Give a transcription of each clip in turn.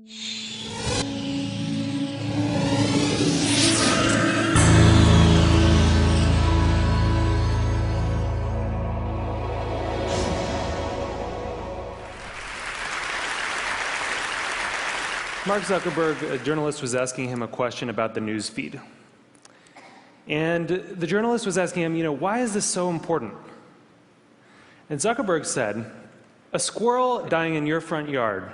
Mark Zuckerberg, a journalist, was asking him a question about the news feed. And the journalist was asking him, why is this so important? And Zuckerberg said, a squirrel dying in your front yard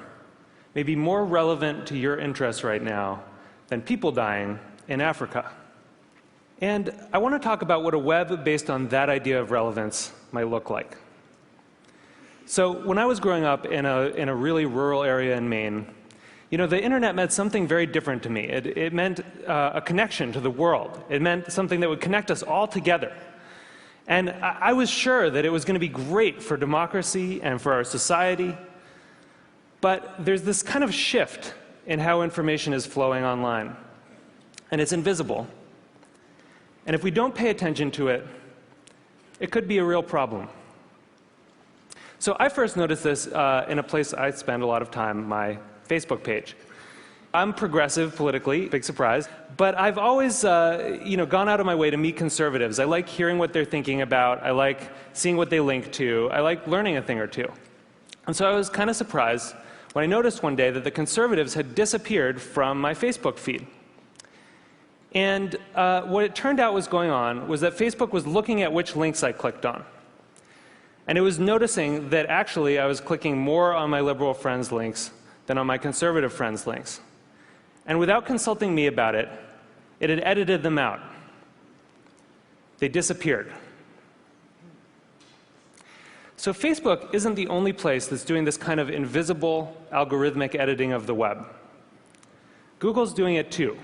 may be more relevant to your interests right now than people dying in Africa. And I want to talk about what a web based on that idea of relevance might look like. So when I was growing up in a really rural area in Maine, the internet meant something very different to me. It meant a connection to the world. It meant something that would connect us all together. And I was sure that it was going to be great for democracy and for our society. But there's this kind of shift in how information is flowing online. And it's invisible. And if we don't pay attention to it, it could be a real problem. So I first noticed this in a place I spend a lot of time, my Facebook page. I'm progressive politically, big surprise, but I've always gone out of my way to meet conservatives. I like hearing what they're thinking about. I like seeing what they link to. I like learning a thing or two. And so I was kind of surprised when I noticed one day that the conservatives had disappeared from my Facebook feed. And what it turned out was going on was that Facebook was looking at which links I clicked on. And it was noticing that actually I was clicking more on my liberal friends' links than on my conservative friends' links. And without consulting me about it, it had edited them out. They disappeared. So Facebook isn't the only place that's doing this kind of invisible algorithmic editing of the web. Google's doing it too.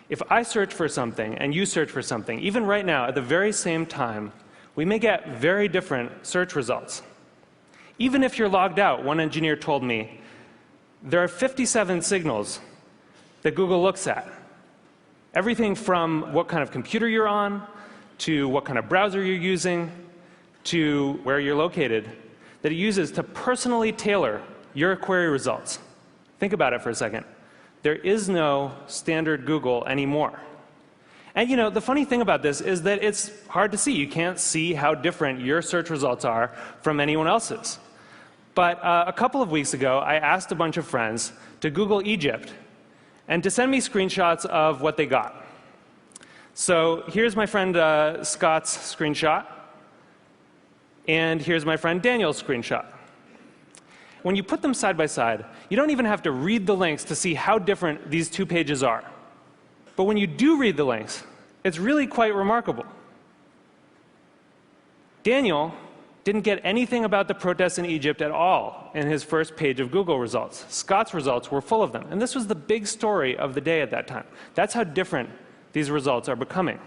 If I search for something and you search for something, even right now at the very same time, we may get very different search results. Even if you're logged out, one engineer told me, there are 57 signals that Google looks at. Everything from what kind of computer you're on, to what kind of browser you're using, to where you're located, that it uses to personally tailor your query results. Think about it for a second. There is no standard Google anymore. And the funny thing about this is that it's hard to see. You can't see how different your search results are from anyone else's. But a couple of weeks ago, I asked a bunch of friends to Google Egypt and to send me screenshots of what they got. So here's my friend Scott's screenshot, and here's my friend Daniel's screenshot. When you put them side by side, you don't even have to read the links to see how different these two pages are. But when you do read the links, it's really quite remarkable. Daniel didn't get anything about the protests in Egypt at all in his first page of Google results. Scott's results were full of them. And this was the big story of the day at that time. That's how different these results are becoming.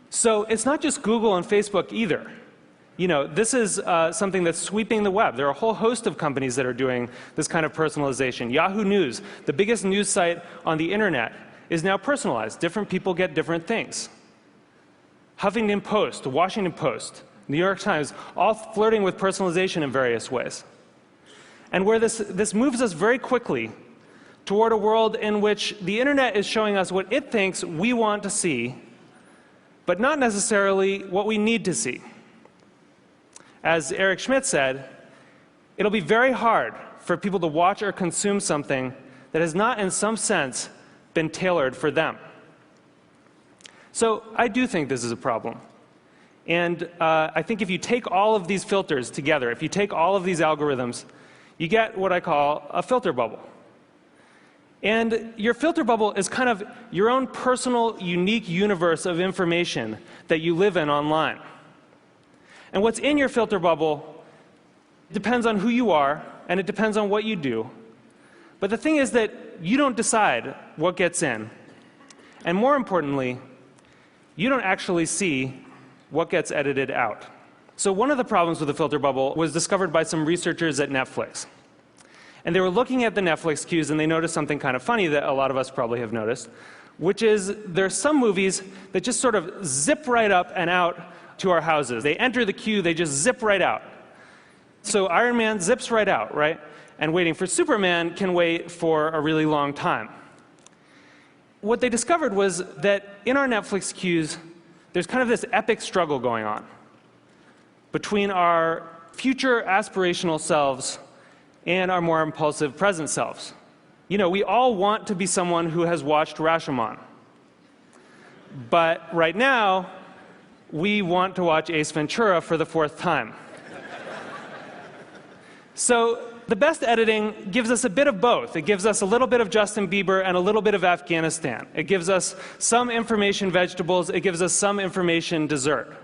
So it's not just Google and Facebook either. This is something that's sweeping the web. There are a whole host of companies that are doing this kind of personalization. Yahoo News, the biggest news site on the internet, is now personalized. Different people get different things. Huffington Post, the Washington Post, New York Times, all flirting with personalization in various ways. And where this moves us very quickly toward a world in which the internet is showing us what it thinks we want to see, but not necessarily what we need to see. As Eric Schmidt said, it'll be very hard for people to watch or consume something that has not, in some sense, been tailored for them. So I do think this is a problem. And I think if you take all of these filters together, if you take all of these algorithms, you get what I call a filter bubble. And your filter bubble is kind of your own personal, unique universe of information that you live in online. And what's in your filter bubble depends on who you are, and it depends on what you do. But the thing is that you don't decide what gets in. And more importantly, you don't actually see what gets edited out. So one of the problems with the filter bubble was discovered by some researchers at Netflix. And they were looking at the Netflix queues, and they noticed something kind of funny that a lot of us probably have noticed, which is there are some movies that just sort of zip right up and out to our houses. They enter the queue, they just zip right out. So Iron Man zips right out, right? and waiting for Superman can wait for a really long time. What they discovered was that in our Netflix queues, there's kind of this epic struggle going on between our future aspirational selves and our more impulsive present selves. You know, we all want to be someone who has watched Rashomon. But right now, we want to watch Ace Ventura for the 4th time. So the best editing gives us a bit of both. It gives us a little bit of Justin Bieber and a little bit of Afghanistan. It gives us some information vegetables. It gives us some information dessert.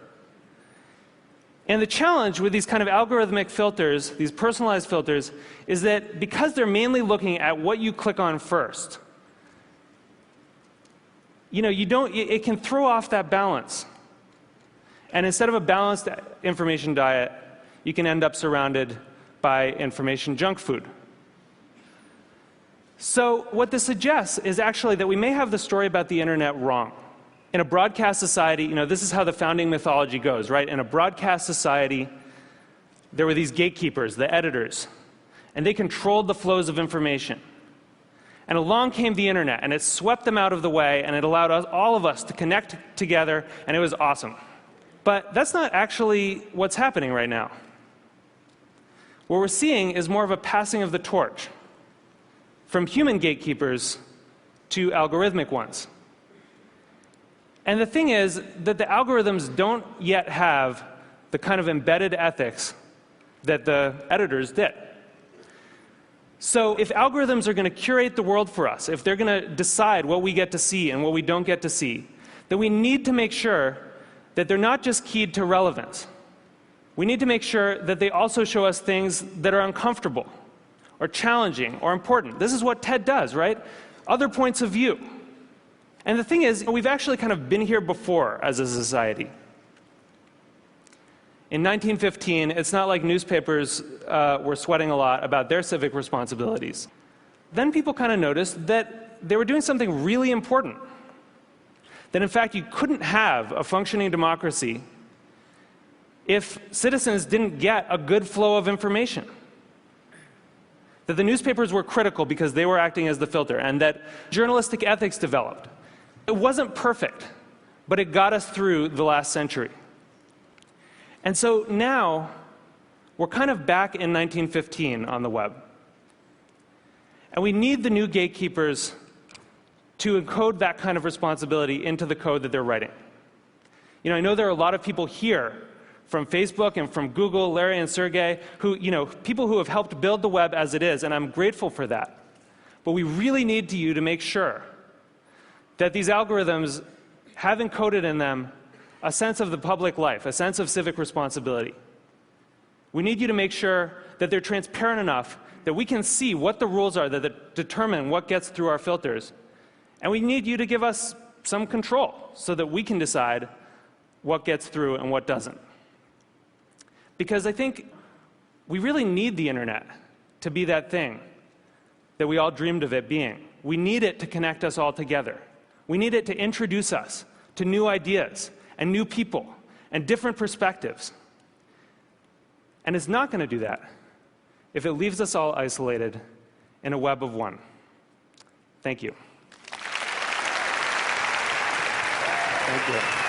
And the challenge with these kind of algorithmic filters, these personalized filters, is that because they're mainly looking at what you click on first, you know, it can throw off that balance. And instead of a balanced information diet, you can end up surrounded by information junk food. So what this suggests is actually that we may have the story about the internet wrong. In a broadcast society, you know, this is how the founding mythology goes, right? In a broadcast society, there were these gatekeepers, the editors, and they controlled the flows of information. And along came the internet, and it swept them out of the way, and it allowed all of us to connect together, and it was awesome. But that's not actually what's happening right now. What we're seeing is more of a passing of the torch from human gatekeepers to algorithmic ones. And the thing is that the algorithms don't yet have the kind of embedded ethics that the editors did. So if algorithms are going to curate the world for us, if they're going to decide what we get to see and what we don't get to see, then we need to make sure that they're not just keyed to relevance. We need to make sure that they also show us things that are uncomfortable or challenging or important. This is what TED does, right? Other points of view. And the thing is, we've actually kind of been here before as a society. In 1915, it's not like newspapers were sweating a lot about their civic responsibilities. Then people kind of noticed that they were doing something really important. That in fact, you couldn't have a functioning democracy if citizens didn't get a good flow of information. That the newspapers were critical because they were acting as the filter, and that journalistic ethics developed. It wasn't perfect, but it got us through the last century. And so now, we're kind of back in 1915 on the web. And we need the new gatekeepers to encode that kind of responsibility into the code that they're writing. You know, I know there are a lot of people here from Facebook and from Google, Larry and Sergey, who, you know, people who have helped build the web as it is, and I'm grateful for that. But we really need you to make sure that these algorithms have encoded in them a sense of the public life, a sense of civic responsibility. We need you to make sure that they're transparent enough that we can see what the rules are that determine what gets through our filters. And we need you to give us some control so that we can decide what gets through and what doesn't. Because I think we really need the internet to be that thing that we all dreamed of it being. We need it to connect us all together. We need it to introduce us to new ideas and new people and different perspectives. And it's not going to do that if it leaves us all isolated in a web of one. Thank you. Thank you.